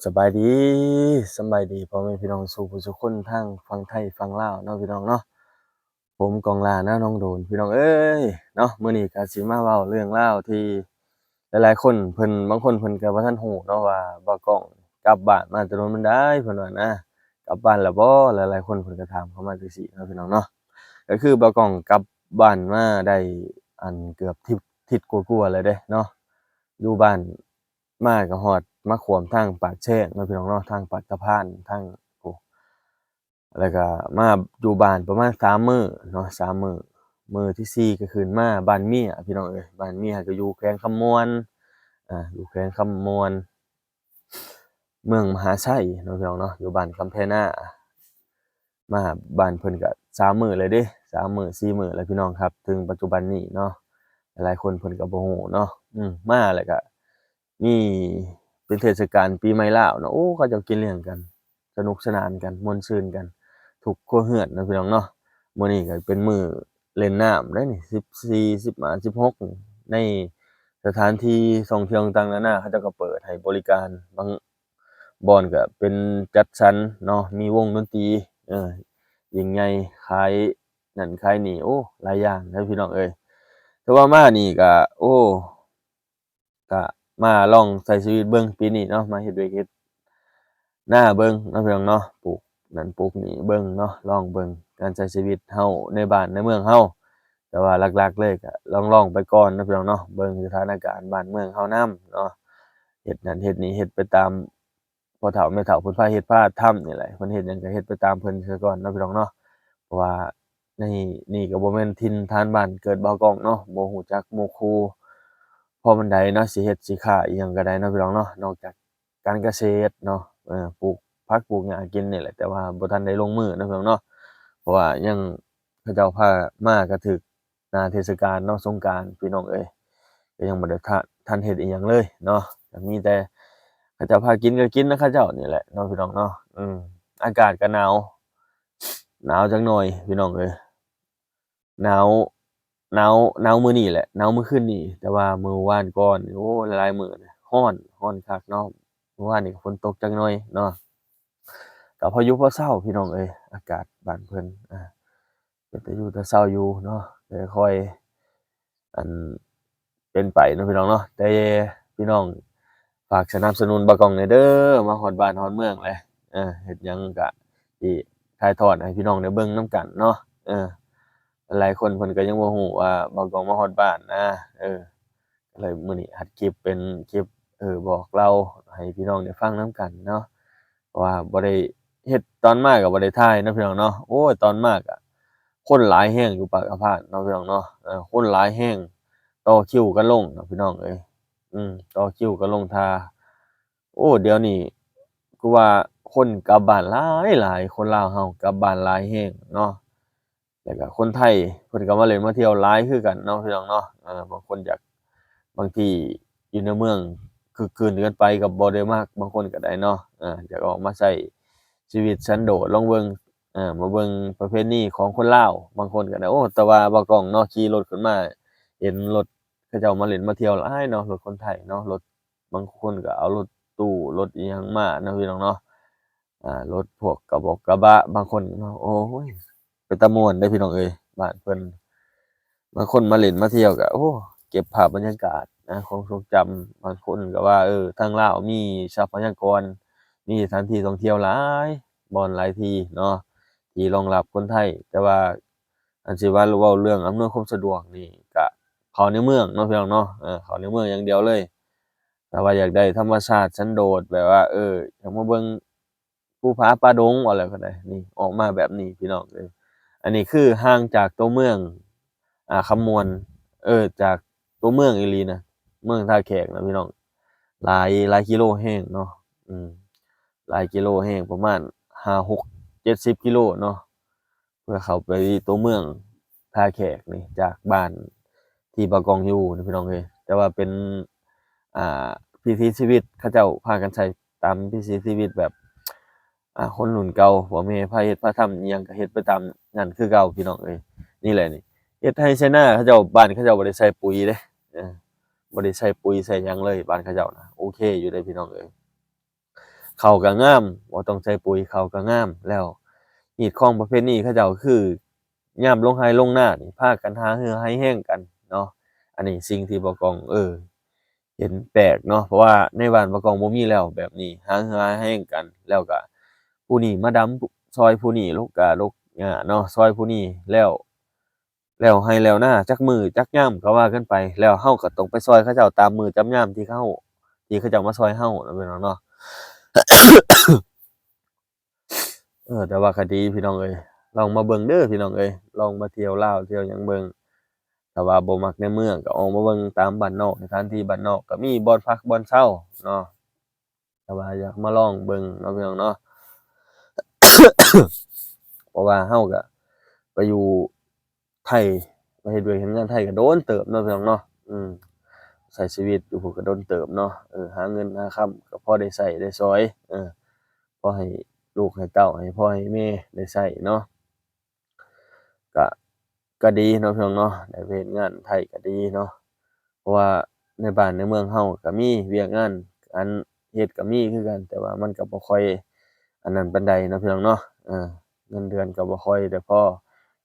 สบายดีสำบายดีพ่อแม่พี่น้องสู่ผู้สุคนทางฝั่งไทยฝั่งลาวเนาะพี่น้องเนาะผมกองลานะน้องโดนพี่น้องเอ้ยเนาะมื้อนี้ก็สิมาเว้าเรื่องราวที่หลายๆคนเพิ่นบางคนเพิ่นก็บ่ทันฮู้เนาะว่าบ่ากล้องกลับบ้านมาแต่โดนบันไดเพิ่นว่านะกลับบ้านแล้วบ่หลายๆคนเพิ่นก็ถามเข้ามาจังซี่เนาะพี่น้องเนาะก็คือบ่ากล้องกลับบ้านมาได้เกือบทิศกว่าๆแล้วเด้เนาะอยู่บ้านมาก็ฮอดมาขวมทางปากแช่งเนาะพี่น้องเนาะทางปากสะพานทางโอ้ แล้วก็มาอยู่บ้านประมาณ3มื้อเนาะ3มื้อมื้อที่4ก็ขึ้นมาบ้านเมียพี่น้องเอ้ยบ้านเมียก็อยู่แขวงคำมวนอยู่แขวงคำมวนเมืองมหาไชเนาะพี่น้องเนาะอยู่บ้านคำแพนามาบ้านเพิ่นก็3มื้อเลยเด้3มื้อ4มื้อแล้วพี่น้องครับถึงปัจจุบันนี้เนาะหลายๆคนเพิ่นก็บ่ฮู้เนาะมาแล้วก็มีเป็นเทศกาลปีใหม่ลาวเนาะโอ้เขาเจ้ากินเลี้ยงกันสนุกสนานกันม่วนซื่นกัน ทุกครัวเรือนเนาะพี่น้องเนาะมื้อนี้ก็เป็นมื้อเล่นน้ำเด้อนี่14 15 16ในสถานที่ท่องเที่ยวต่างๆนานาเขาเจ้าก็เปิดให้บริการบางบ่อนก็เป็นจัดสรรเนาะมีวงดนตรีเออยิ่งใหญ่ขายนั่นขายนี่โอ้หลายอย่างเด้อพี่น้องเอ้ยแต่ว่ามานี่ก็โอ้ก็มาลองใช้ชีวิตเบิ่งปีนี้เนาะมาเฮ็ดเวยกเฮ็ด หน้าเบิ่งเนาะพี่น้องเนาะปลูกนั่นปลูกนี่เบิ่งเนาะลองเบิ่งการใช้ชีวิตเราในบ้านในเมืองเราแต่ว่าหลักๆเลยก็ลองๆไปก่อนเนาะพี่น้องเนาะเบิ่งสถานการณ์บ้านเมืองเรานำเนาะเฮ็ดนั่นเฮ็ดนี่เฮ็ดไปตามพ่อเฒ่าแม่เฒ่าเพิ่นพาเฮ็ดพาทำนี่แหละเพิ่นเฮ็ดหยังก็เฮ็ดไปตามเพิ่นเสียก่อนเนาะพี่น้องเนาะเพราะว่าในนี่ก็บ่แม่นถิ่นฐานบ้านเกิดบ่าวก้องเนาะบ่ฮู้จักหมู่คู่พอปานใดเนาะสิเฮ็ดสิค้าอิหยังก็ได้เนาะพี่น้องเนาะนอกจากการเกษตรเนาะปลูก พักปลูกหญ้ากินนี่แหละแต่ว่าบ่ทันได้ลงมือเนาะพี่น้องเนาะเพราะว่ายังเขาเจ้าพามาก็ถึกหน้าเทศกาลเนาะสงกรานต์พี่น้องเอ้ยก็ยังบ่ได้ทันเฮ็ดอิหยังเลยเนาะก็มีแต่เขาเจ้าพากินก็กินนะเขาเจ้านี่แหละเนาะพี่น้องเนาะอากาศก็หนาวจักหน่อยพี่น้องเอ้ยหนาวหนาวมื้อนี้แหละหนาวมื้อคืนนี้แต่ว่ามื้อวานก่อนนี่โอ้หลายๆมื้อเลยร้อนคักเนาะเมื่อวานนี้ก็ฝนตกจักหน่อยเนาะ ก็พออยู่พอเซาพี่น้องเอ้ยอากาศบ้านเพิ่นเป็นตาอยู่ตาเซาอยู่เนาะก็ค่อยอันเป็นไปเนาะพี่น้องเนาะแต่พี่น้องฝากสนับสนุนบ่กล้องหน่อยเด้อมาฮอดบ้านฮอดเมืองแหละเฮ็ดหยังก็สิถ่ายทอดให้พี่น้องได้เบิ่งนำกันเนาะเออหลายคนเพิ่นก็ยังบ่ฮู้ว่าบ่กล้องมาฮอดบ้านนะเออก็เลยมื้อนี้อัดคลิปเป็นคลิปบอกเล่าให้พี่น้องได้ฟังนำกันเนาะ เพราะว่าบ่ได้เฮ็ดตอนมาก็บ่ได้ถ่ายเนาะพี่น้องเนาะโอ้ยตอนมาก็คนหลายแรงอยู่ปากสะพานเนาะพี่น้องเนาะคนหลายแรงต่อคิวกันลงเนาะพี่น้องเอ้ยต่อคิวกันลงท่าโอ้เดี๋ยวนี้คือว่าคนกลับบ้านหลายหลายคนลาวเรากลับบ้านหลายแรงเนาะแล้วก็คนไทยเพิ่นก็มาเล่นมาเที่ยวหลายคือกันเนาะพี่น้องเนาะบางคนอยากบางที่อยู่ในเมืองคึกคืนเกินไปก็บ่ได้มักบางคนก็ได้เนาะอยากออกมาใช้ชีวิตสันโดษลองเบิ่งมาเบิ่งประเพณีของคนลาวบางคนก็ได้โอ้แต่ว่าบ่กล้องเนาะขี่รถขึ้นมาเห็นรถเขาเจ้ามาเล่นมาเที่ยวหลายเนาะรถคนไทยเนาะรถบางคนก็เอารถตู้รถอิหยังมาเนาะพี่น้องเนาะรถพวกกระบะบางคนเนาะโอ้ยเป็นตาม่วนเด้อพี่น้องเอ้ยบ้านเพิ่น บางคนมาเล่นมาเที่ยวก็โอ้เก็บภาพบรรยากาศความทรงจำบางคนก็ว่าทางลาวมีทรัพยากรมีสถานที่ท่องเที่ยวหลายบ่อนหลายที่เนาะที่รองรับคนไทยแต่ว่าอันสิว่าเว้าเรื่องอำนวยความสะดวกนี่ก็เข้าในเมืองเนาะพี่น้องเนาะเข้าในเมืองอย่างเดียวเลยแต่ว่าอยากได้ธรรมชาติสันโดษแบบว่าอยากมาเบิ่งภูผาป่าดงว่าแล้วก็ได้นี่ออกมาแบบนี้พี่น้องเอ้ยอันนี้คือห่างจากตัวเมือง คำมวณจากตัวเมืองอีหลีนะเมืองท่าแขกนะพี่น้องหลายกิโลแรงเนาะอืมหลายกิโลแรงประมาณ5 6 70กิโลเนาะเพื่อเข้าไปตัวเมืองท่าแขกนี่จากบ้านที่บ่ากองอยู่นะพี่น้องเอ้ยแต่ว่าเป็นอ่าวิถีชีวิตเขาเจ้าพากันใช้ตามวิถีชีวิตแบบคนรุ่นเก่าพ่อแม่พาเฮ็ดพาทำอิหยังก็เฮ็ดไปตามนั้นคือเก่าพี่น้องเอ้ยนี่แหละนี่ เฮ็ดไร่ไชนาเขาเจ้าบ้านเขาเจ้าบ่ได้ใส่ปุ๋ยเด้เออบ่ได้ใส่ปุ๋ยใส่หยังเลยบ้านเขาเจ้านะโอเคอยู่เดะพี่น้องเอ้ย ข้าวก็งามบ่ต้องใส่ปุ๋ยข้าวก็งามแล้วฮีตของประเภทนี้เขาเจ้าคือยามลงไร่ลงนานี่พากันหารือหาแรงกันเนาะอันนี้สิ่งที่บ่กองเห็นแปลกเนาะเพราะว่าในบ้านบ่กองบ่มีแล้วแบบนี้หารือหาแรงกันแล้วก็ผู้นี้มาดำซอยผู้นี้ลกกะลกหญ้าเนาะซอยผู้นี้แล้วไร่แล้วนาจักมื้อจักยามก็ว่ากันไปแล้วเราก็ต้องไปซอยเขาเจ้าตามมื้อตามยามที่เขาเจ้ามาซอยเราเนาะพี่น้องเนาะ แต่ว่าก็ดีพี่น้องเอ้ยลองมาเบิ่งเด้อพี่น้องเอ้ยลองมาเที่ยวลาวเที่ยวหยังเบิ่งถ้าว่าบ่มักในเมืองก็ออกมาเบิ่งตามบ้านนอกสถานที่บ้านนอกก็มีบ่อนพักบ่อนเช่าเนาะถ้าว่าอยากมาลองเบิ่งเนาะพี่น้องเนาะ เพราะว่าเราก็ไปอยู่ไทยไปเฮ็ดเวียกเฮ็ดงานไทยก็โดนเติบเนาะพี่น้องเนาะใช้ชีวิตอยู่พู้นก็โดนเติบเนาะหาเงินหาค่ำก็พอได้ใช้ได้สอยพอให้ลูกให้เต้าให้พ่อให้แม่ได้ใช้เนาะ ก็ก็ดีเนาะพี่น้องเนาะได้ไปเฮ็ดงานไทยก็ดีเนาะเพราะว่าในบ้านในเมืองเราก็มีเวียกงานการเฮ็ดก็มีคือกันแต่ว่ามันก็บ่ค่อยอันนั้นปานใดเนาะพี่น้องเนาะเงินเดือนก็บ่ค่อยได้พอ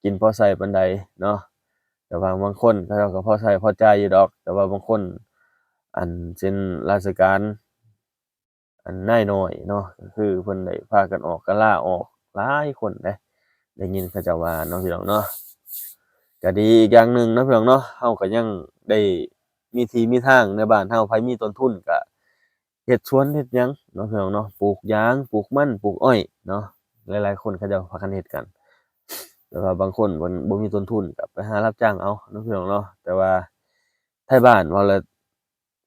กินพอใช้ปานใดเนาะแต่ว่าบางคนเขาเจ้าก็พอใช้พอจ่ายอยู่ดอกแต่ว่าบางคนอันเช่นราชการอันนายน้อยเนาะก็คือเพิ่นได้พากันออกกันลาออกหลายคนเดะได้ยินเขาเจ้าว่าเนาะพี่น้องเนาะ ก็ดีอีกอย่างหนึ่งเนาะพี่น้องเนาะเราก็ยังได้มีที่มีทางในบ้านเราไผมีต้นทุนก็เฮ็ดสวนเฮ็ดหยังเนาะพี่น้องเนาะปลูกยางปลูกมันปลูกอ้อยเนาะหลายๆคนเขาเจ้าพากันเฮ็ดกันแต่ว่าบางคนเพิ่นบ่มีต้นทุนก็ไปหารับจ้างเอาเนาะพี่น้องเนาะแต่ว่าไทบ้านว่าแล้ว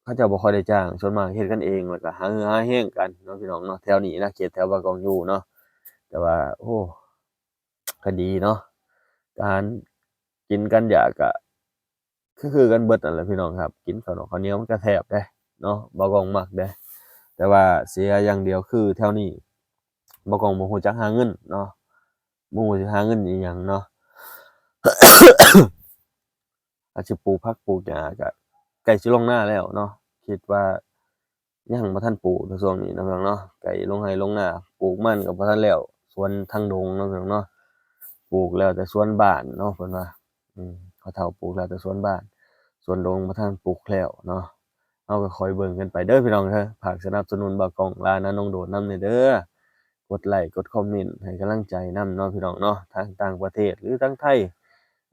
เขาเจ้าบ่ค่อยได้จ้างส่วนมากเฮ็ดกันเองแล้วก็หารือหาแรงกันเนาะพี่น้องเนาะแถวนี้นะเขตแถวบ้านกองอยู่เนาะแต่ว่าโอ้ก็ดีเนาะการกินกันยากก็ คือกันเบิดนั่นแหละพี่น้องครับกินข้าวเหนียวข้าวเหนียวมันก็แซ่บเดะเนาะบ่กองมักเดะแต่ว่าเสียอย่างเดียวคือแถวนี้บ่กองบ่ฮู้จักหาเงินเนาะบ่ฮู้สิหาเงินอิหยังเนาะอาจสิปลูกผักปลูกหญ้าก็ใกล้สิลงนาแล้วเนาะคิดว่ายังบ่ทันปลูกในช่วงนี้เนาะพี่น้องเนาะใกล้ลงไร่ลงนาปลูกมันก็บ่ทันแล้วสวนทางดงเนาะพี่น้องเนาะปลูกแล้วแต่สวนบ้านเนาะเพิ่นว่าเขาเฒ่าปลูกแล้วแต่สวนบ้านสวนดงบ่ทันปลูกแล้วเนาะ เราก็คอยเบิ่งกันไปเด้อพี่น้องเด้อฝากสนับสนุนบ่าวกล้องลานะน้องโดดนำหน่อยเด้อกดไลก์กดคอมเมนต์ให้กำลังใจนำเนาะพี่น้องเนาะทางต่างประเทศหรือทั้งไทย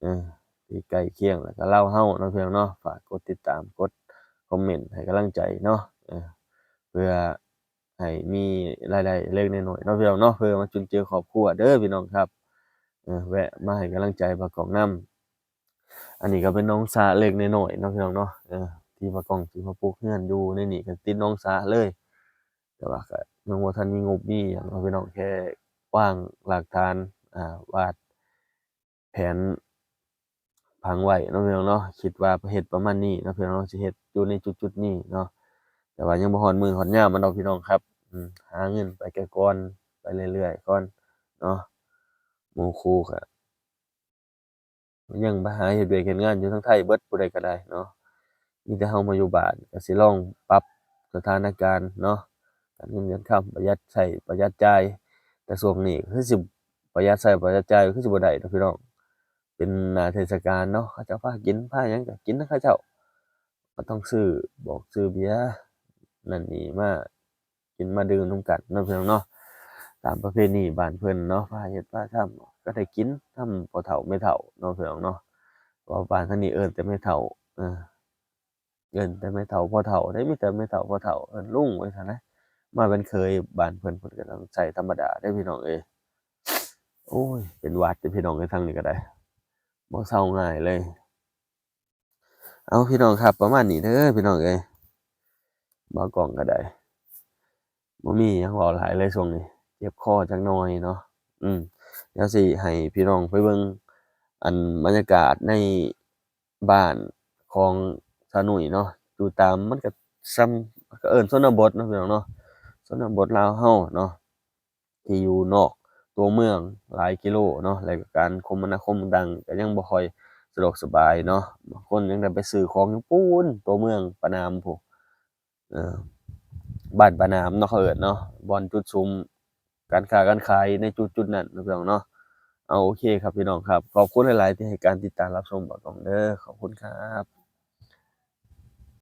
เออที่ใกล้เคียงแล้วก็ลาวเฮาเนาะพี่น้องเนาะฝากกดติดตามกดคอมเมนต์ให้กำลังใจเนาะเพื่อให้มีรายได้เล็กน้อยๆเนาะพี่น้องเนาะเพื่อมาจุนเจือครอบครัวเด้อพี่น้องครับแวะมาให้กำลังใจบ่าวกล้องนำอันนี้ก็เป็นน้องสาเล็กน้อยๆเนาะพี่น้องเนาะที่ว่ากล้องสิมาปลูกเรือนอยู่ในนี่ก็ติดน้องสาเลยแต่ว่าก็ยังบ่ทันมีงบมีหยังเนาะพี่น้องแค่วางรากฐานวาดแผนผังไว้เนาะพี่น้องเนาะคิดว่าเฮ็ดประมาณนี้เนาะพี่น้องเนาะสิเฮ็ดอยู่ในจุดๆนี้เนาะแต่ว่ายังบ่ฮอดมื้อฮอดยามมันดอกพี่น้องครับหาเงินไปแต่ก่อนไปเรื่อยๆก่อนเนาะหมู่คู่ก็ยังไปหาเฮ็ดเวียกเฮ็ดงานอยู่ทางไทยเบิดผู้ใดก็ได้เนาะ มีแต่เรามาอยู่บ้านก็สิลองปรับสถานการณ์เนาะการเงินการคำประหยัดใช้ประหยัดจ่ายแต่ช่วงนี้คือสิประหยัดใช้ประหยัดจ่ายคือสิบ่ได้ดอกพี่น้องเป็นหน้าเทศกาลเนาะเขาเจ้าพากินพาหยังก็กินนำเขาเจ้าก็ต้องซื้อบอกซื้อเบียร์นั่นนี่มากินมาดื่มนำกันเนาะพี่น้องเนาะตามประเพณีบ้านเพิ่นเนาะพาเฮ็ดพาทำก็ได้กินนำพ่อเฒ่าแม่เฒ่าเนาะพี่น้องเนาะเพราะว่าบ้านทางนี้เอิ้นแต่แม่เฒ่าเออ เอิ้นแต่แม่เฒ่าพ่อเฒ่าเดะมีแต่แม่เฒ่าพ่อเฒ่าเอิ้นลุงไว้ซั้นนะมาเป็นเคยบ้านเพิ่นก็ต้องใช้ธรรมดาเด้อพี่น้องเอ้ยโอ้ยเป็นหวัดเด้อพี่น้องเอ้ยทางนี้ก็ได้บ่เซาง่ายเลยเอาพี่น้องครับประมาณนี้เด้อพี่น้องเอ้ยบ่าวกล้องก็ได้บ่มีหยังเว้าหลายเลยช่วงนี้เจ็บคอจักหน่อยเนาะอืมเดี๋ยวสิให้พี่น้องไปเบิ่งอันบรรยากาศในบ้านของสาวนุ่ยเนาะอยู่ตามมันก็ส่ำก็เอิ้นชนบทเนาะพี่น้องเนาะชนบทลาวเราเนาะที่อยู่นอกตัวเมืองหลายกิโลเนาะแล้วก็การคมนาคมต่างๆก็ยังบ่ค่อยสะดวกสบายเนาะบางคนยังได้ไปซื้อของอยู่ปูนตัวเมืองปะนามพู้นเออ บ้านปะนามเนาะเขาเอิ้นเนาะบ่อนจุดซุมการค้าการขายในจุดๆนั้นเนาะพี่น้องเนาะเอาโอเคครับพี่น้องครับขอบคุณหลายๆที่ให้การติดตามรับชมบ่าวตองเด้อขอบคุณครับ